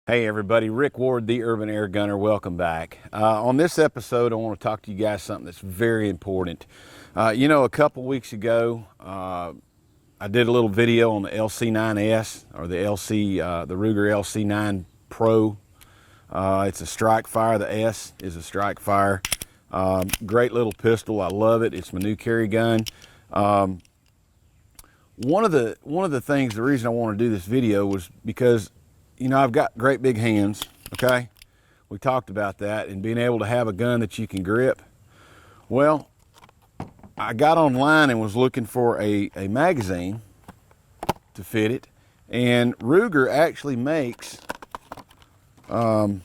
Hey everybody, Rick Ward, the Urban Airgunner. Welcome back. On this episode, I want to talk to you guys something that's very important. A couple weeks ago, I did a little video on the LC9S or the Ruger LC9 Pro. It's a strike fire. The S is a strike fire. Great little pistol. I love it. It's my new carry gun. One of the things, the reason I want to do this video was because I've got great big hands, okay? We talked about that and being able to have a gun that you can grip. Well, I got online and was looking for a magazine to fit it, and Ruger actually makes a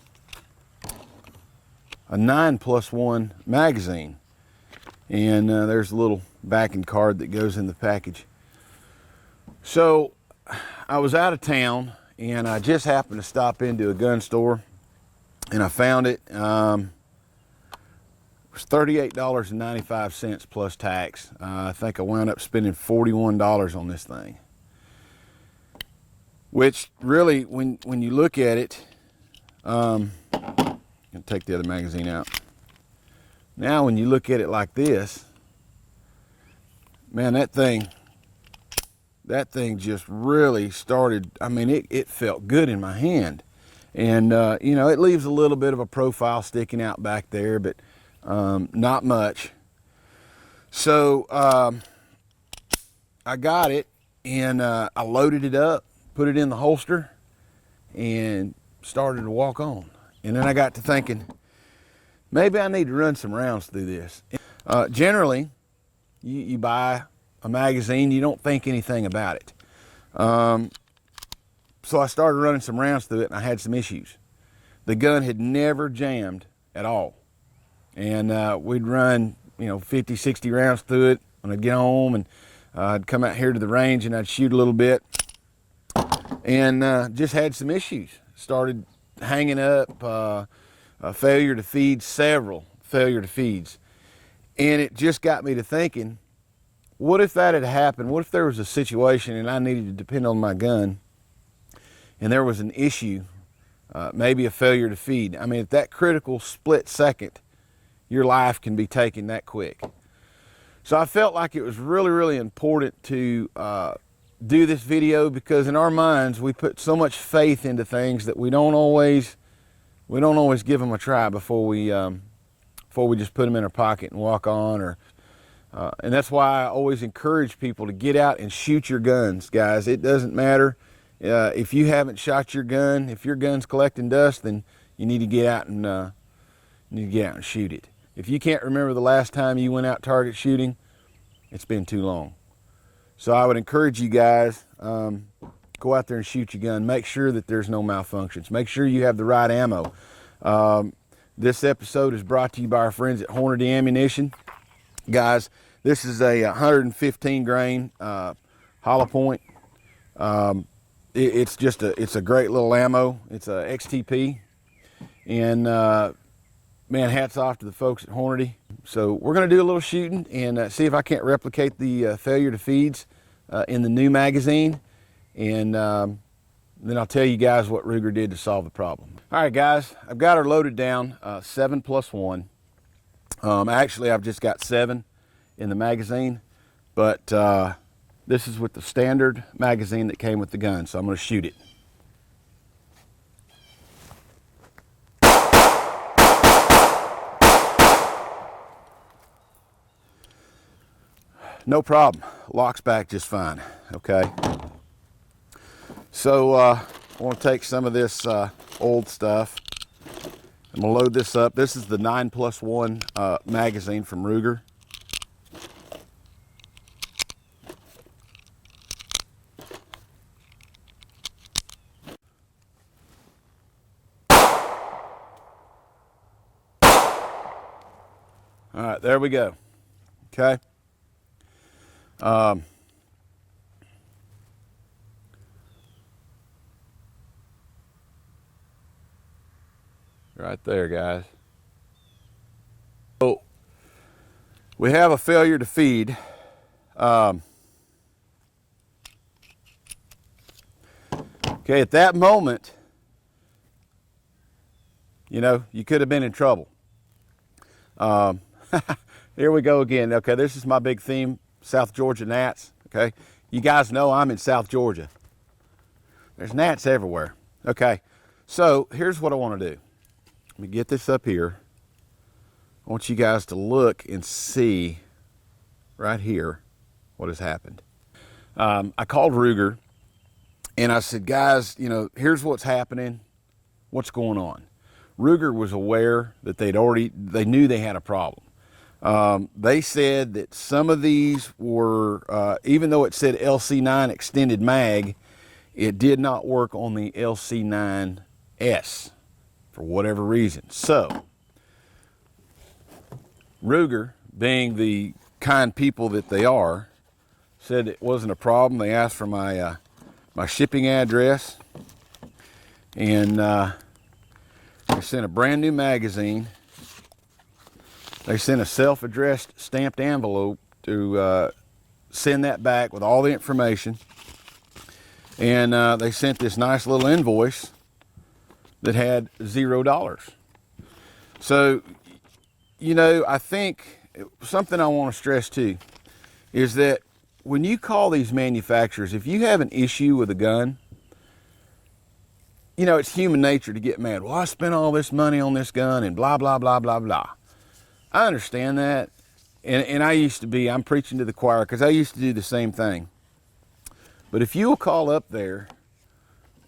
9+1 magazine. And there's a little backing card that goes in the package. So I was out of town, and I just happened to stop into a gun store, and I found it. It was $38.95 plus tax. I think I wound up spending $41 on this thing. Which really, when you look at it, I'm gonna take the other magazine out. Now, when you look at it like this, man, that thing just really started. I mean, it felt good in my hand. And, it leaves a little bit of a profile sticking out back there, but not much. So I got it, and I loaded it up, put it in the holster, and started to walk on. And then I got to thinking, maybe I need to run some rounds through this. Generally, you buy a magazine, you don't think anything about it. So I started running some rounds through it, and I had some issues. The gun had never jammed at all. And we'd run 50, 60 rounds through it when I'd get home, and I'd come out here to the range and I'd shoot a little bit, and just had some issues. Started hanging up, failure to feed, several failure to feeds. And it just got me to thinking, what if that had happened? What if there was a situation and I needed to depend on my gun, and there was an issue, maybe a failure to feed? I mean, at that critical split second, your life can be taken that quick. So I felt like it was really, really important to do this video, because in our minds, we put so much faith into things that we don't always give them a try before we just put them in our pocket and walk on. And that's why I always encourage people to get out and shoot your guns, guys. It doesn't matter if you haven't shot your gun. If your gun's collecting dust, then you need to get out and shoot it. If you can't remember the last time you went out target shooting, it's been too long. So I would encourage you guys, go out there and shoot your gun. Make sure that there's no malfunctions. Make sure you have the right ammo. This episode is brought to you by our friends at Hornady Ammunition. Guys, this is a 115 grain hollow point. It's a great little ammo. It's a XTP, and man, hats off to the folks at Hornady. So we're going to do a little shooting and see if I can't replicate the failure to feeds in the new magazine, and then I'll tell you guys what Ruger did to solve the problem. All right, guys, I've got her loaded down, 7+1. Actually, I've just got 7 in the magazine, but this is with the standard magazine that came with the gun, so I'm going to shoot it. No problem, locks back just fine, okay? So I want to take some of this old stuff. I'm gonna load this up. This is the 9+1 magazine from Ruger. All right, there we go. Okay. Right there, guys. So we have a failure to feed. Okay, at that moment, you know, you could have been in trouble. Here we go again. Okay, this is my big theme, South Georgia gnats. Okay, you guys know I'm in South Georgia. There's gnats everywhere. Okay, so here's what I want to do. Let me get this up here. I want you guys to look and see right here what has happened. I called Ruger and I said, guys, you know, here's what's happening. What's going on? Ruger was aware that they knew they had a problem. They said that some of these were, even though it said LC9 extended mag, it did not work on the LC9S for whatever reason. So, Ruger, being the kind people that they are, said it wasn't a problem. They asked for my my shipping address, and they sent a brand new magazine. They sent a self-addressed stamped envelope to send that back with all the information. And they sent this nice little invoice that had $0. So, you know, I think something I want to stress too is that when you call these manufacturers, if you have an issue with a gun, you know, it's human nature to get mad. Well, I spent all this money on this gun and blah, blah, blah, blah, blah. I understand that. And I'm preaching to the choir because I used to do the same thing. But if you will call up there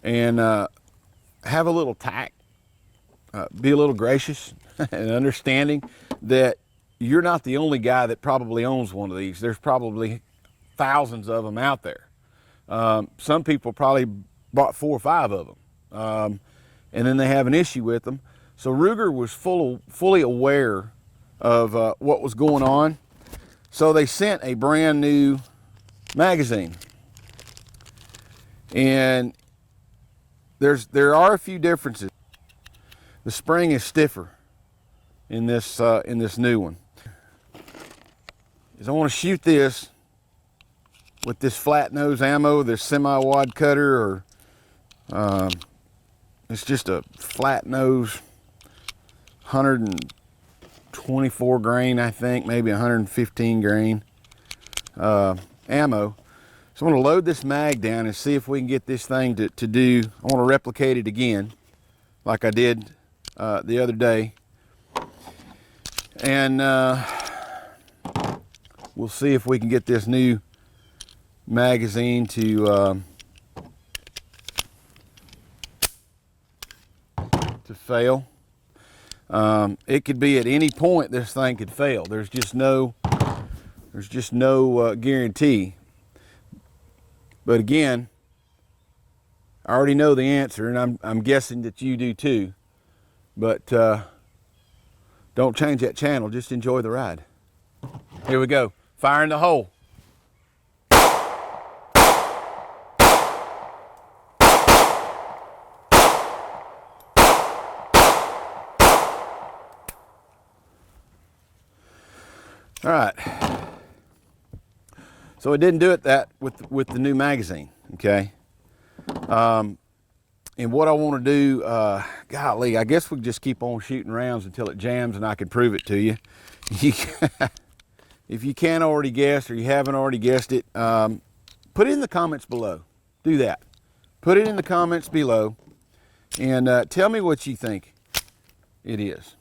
and have a little tact, be a little gracious and understanding that you're not the only guy that probably owns one of these. There's probably thousands of them out there. Some people probably bought 4 or 5 of them, and then they have an issue with them. So Ruger was fully aware of what was going on. So they sent a brand new magazine. And there are a few differences. The spring is stiffer in this new one. I want to shoot this with this flat nose ammo, this semi-wad cutter, or it's just a flat nose 124 grain, I think, maybe 115 grain ammo. So I'm going to load this mag down and see if we can get this thing to do. I want to replicate it again like I did the other day. And we'll see if we can get this new magazine to fail. It could be at any point this thing could fail. There's just no guarantee. But again, I already know the answer, and I'm guessing that you do too. But don't change that channel. Just enjoy the ride. Here we go. Fire in the hole. All right. So it didn't do it that with the new magazine, okay? And what I want to do, golly, I guess we just keep on shooting rounds until it jams and I can prove it to you. If you can't already guess or you haven't already guessed it, put it in the comments below. Do that. Put it in the comments below and tell me what you think it is.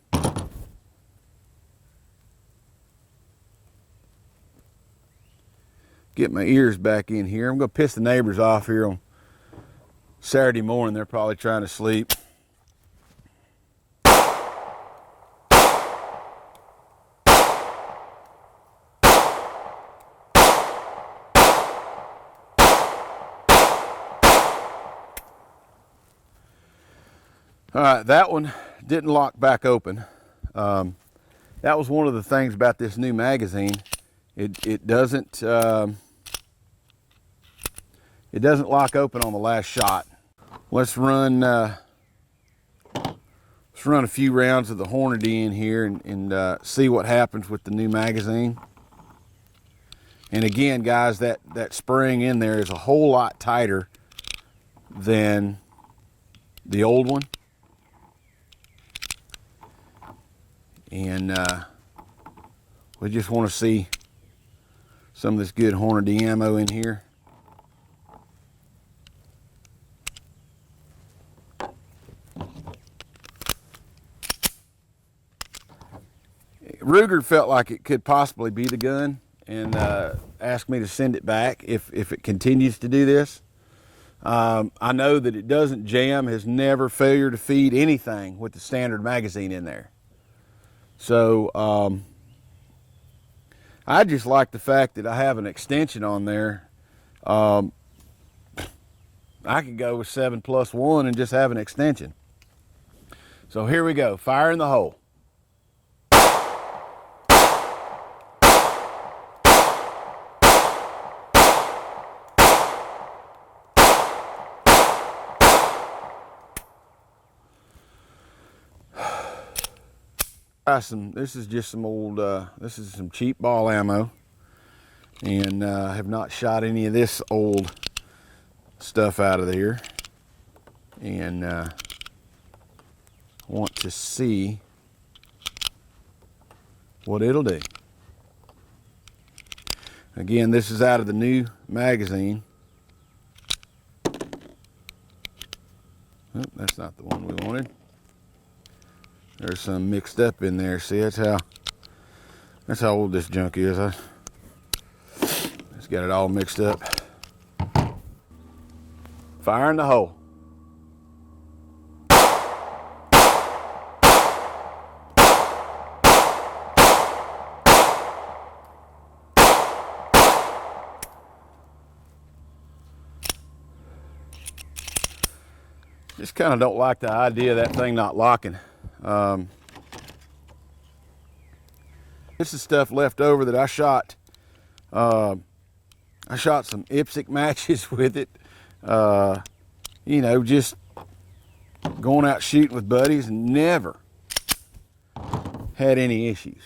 Get my ears back in here. I'm going to piss the neighbors off here on Saturday morning. They're probably trying to sleep. All right, that one didn't lock back open. That was one of the things about this new magazine. It doesn't lock open on the last shot. Let's run a few rounds of the Hornady in here and see what happens with the new magazine. And again, guys, that spring in there is a whole lot tighter than the old one. And we just want to see some of this good Hornady ammo in here. Ruger felt like it could possibly be the gun and asked me to send it back if it continues to do this. I know that it doesn't jam, has never failed to feed anything with the standard magazine in there. So I just like the fact that I have an extension on there. I could go with 7+1 and just have an extension. So here we go, fire in the hole. This is just some old, this is some cheap ball ammo, and have not shot any of this old stuff out of there, and want to see what it'll do. Again, this is out of the new magazine. Oh, that's not the one we wanted. There's some mixed up in there. See, that's how old this junk is. It's got it all mixed up. Fire in the hole. Just kind of don't like the idea of that thing not locking. This is stuff left over that I shot. I shot some IPSC matches with it. You know, just going out shooting with buddies and never had any issues.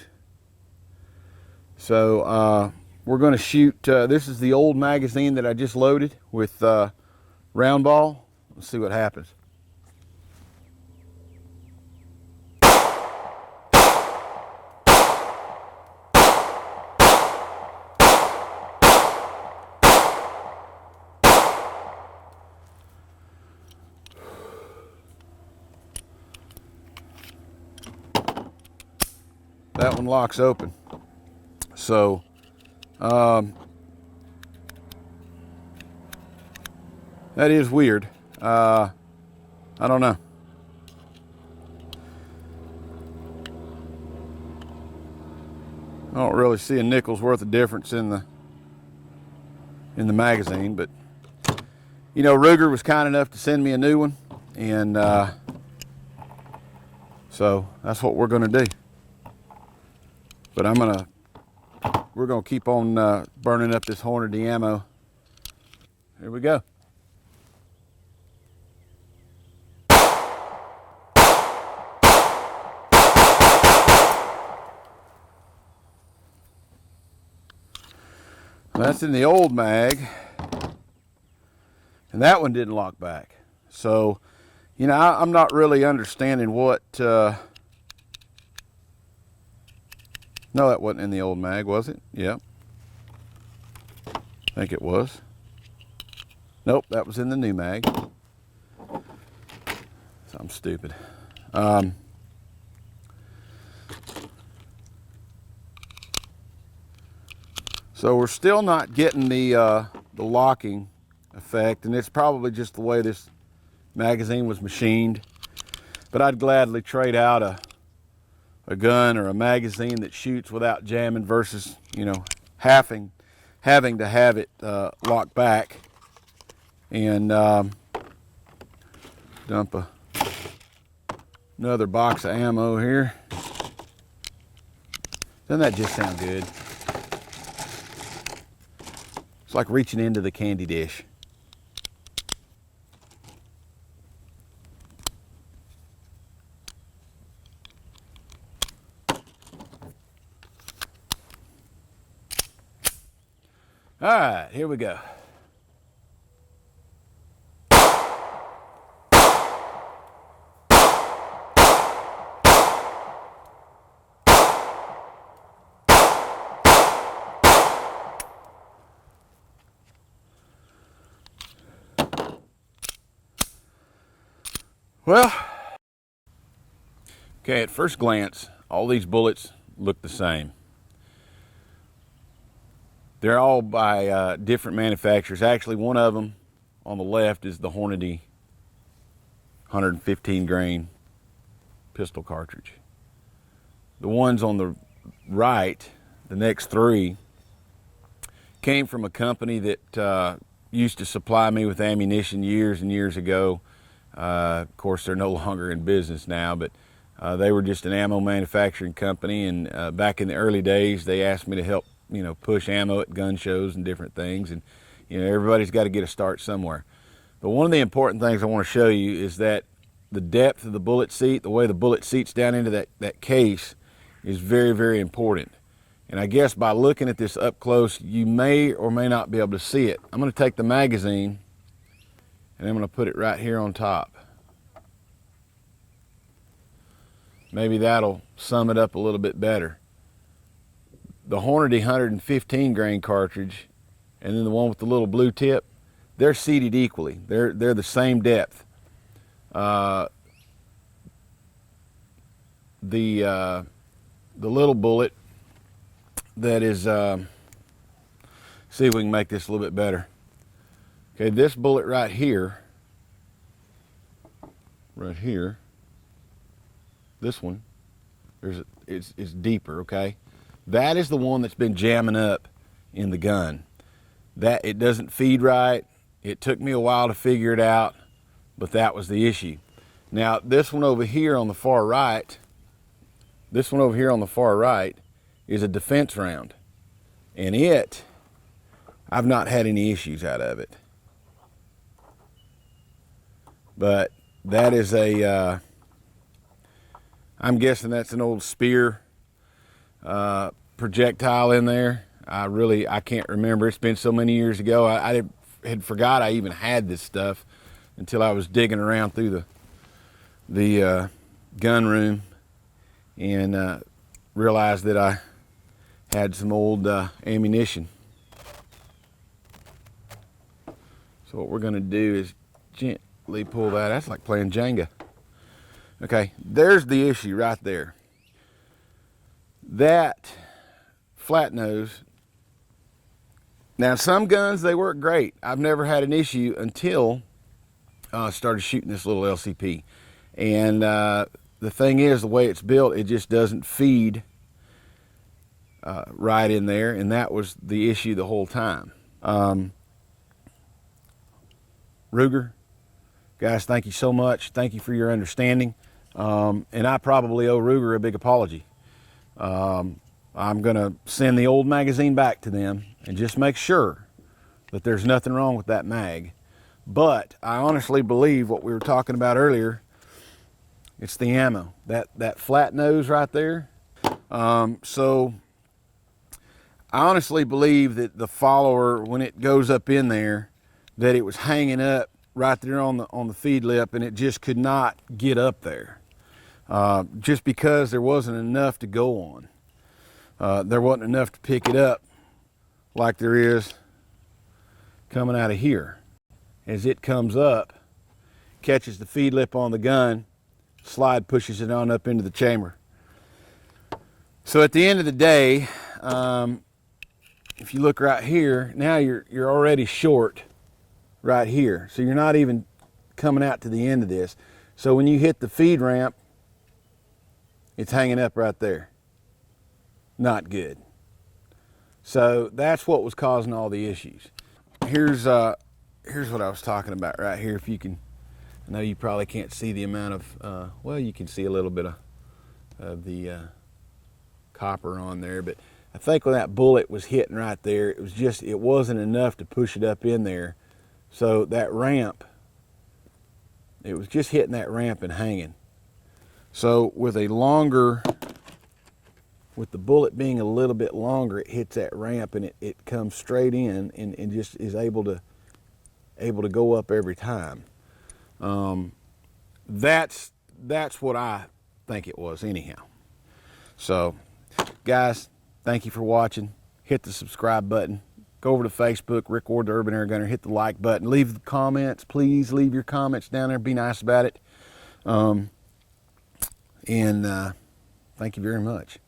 So we're going to shoot. This is the old magazine that I just loaded with round ball. Let's see what happens. That one locks open. So that is weird. I don't know. I don't really see a nickel's worth of difference in the magazine, but you know, Ruger was kind enough to send me a new one, and so that's what we're going to do. But we're gonna keep on burning up this Hornady ammo. Here we go. That's in the old mag, and that one didn't lock back. So, you know, I'm not really understanding what. No, that wasn't in the old mag, was it? Yep. I think it was. Nope, that was in the new mag. So I'm stupid. So we're still not getting the locking effect, and it's probably just the way this magazine was machined. But I'd gladly trade out a gun or a magazine that shoots without jamming versus, you know, having to have it locked back. And dump another box of ammo here. Doesn't that just sound good? It's like reaching into the candy dish. All right, here we go. Well, okay, at first glance, all these bullets look the same. They're all by different manufacturers. Actually, one of them on the left is the Hornady 115 grain pistol cartridge. The ones on the right, the next three, came from a company that used to supply me with ammunition years and years ago. Of course, they're no longer in business now, but they were just an ammo manufacturing company, and back in the early days, they asked me to help, push ammo at gun shows and different things, and everybody's got to get a start somewhere. But one of the important things I want to show you is that the depth of the bullet seat, the way the bullet seats down into that case, is very, very important. And I guess by looking at this up close, you may or may not be able to see it. I'm going to take the magazine and I'm going to put it right here on top. Maybe that'll sum it up a little bit better. The Hornady 115 grain cartridge and then the one with the little blue tip, they're seated equally. They're the same depth. The little bullet that is, see if we can make this a little bit better. Okay, this bullet right here, this one, it's deeper, okay? That is the one that's been jamming up in the gun. That it doesn't feed right. It took me a while to figure it out, but that was the issue. Now, this one over here on the far right, is a defense round, and I've not had any issues out of it. But that is I'm guessing that's an old spear projectile in there. I can't remember. It's been so many years ago. I had forgot I even had this stuff until I was digging around through the gun room and realized that I had some old ammunition. So what we're going to do is gently pull that. That's like playing Jenga. Okay, there's the issue right there. That flat nose. Now, some guns, they work great. I've never had an issue until I started shooting this little LCP. And the thing is, the way it's built, it just doesn't feed right in there, and that was the issue the whole time. Ruger, guys, thank you so much. Thank you for your understanding. And I probably owe Ruger a big apology. I'm going to send the old magazine back to them and just make sure that there's nothing wrong with that mag. But I honestly believe what we were talking about earlier, it's the ammo. That flat nose right there. So I honestly believe that the follower, when it goes up in there, that it was hanging up right there on the feed lip, and it just could not get up there. Just because there wasn't enough to go on. There wasn't enough to pick it up like there is coming out of here. As it comes up, catches the feed lip on the gun, slide pushes it on up into the chamber. So at the end of the day, if you look right here, now you're already short right here. So you're not even coming out to the end of this. So when you hit the feed ramp, it's hanging up right there. Not good. So that's what was causing all the issues. Here's what I was talking about right here. If you can, I know you probably can't see the amount of, well, you can see a little bit of the copper on there, but I think when that bullet was hitting right there, it wasn't enough to push it up in there. So that ramp, it was just hitting that ramp and hanging. So with the bullet being a little bit longer, it hits that ramp and it comes straight in and just is able to go up every time. That's what I think it was anyhow. So guys, thank you for watching. Hit the subscribe button. Go over to Facebook, Rick Ward, the Urban Airgunner. Hit the like button. Leave the comments. Please leave your comments down there. Be nice about it. And thank you very much.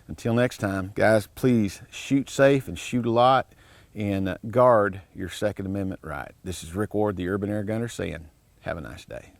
Until next time, guys, please shoot safe and shoot a lot, and guard your Second Amendment right. This is Rick Ward, the Urban Air Gunner, saying have a nice day.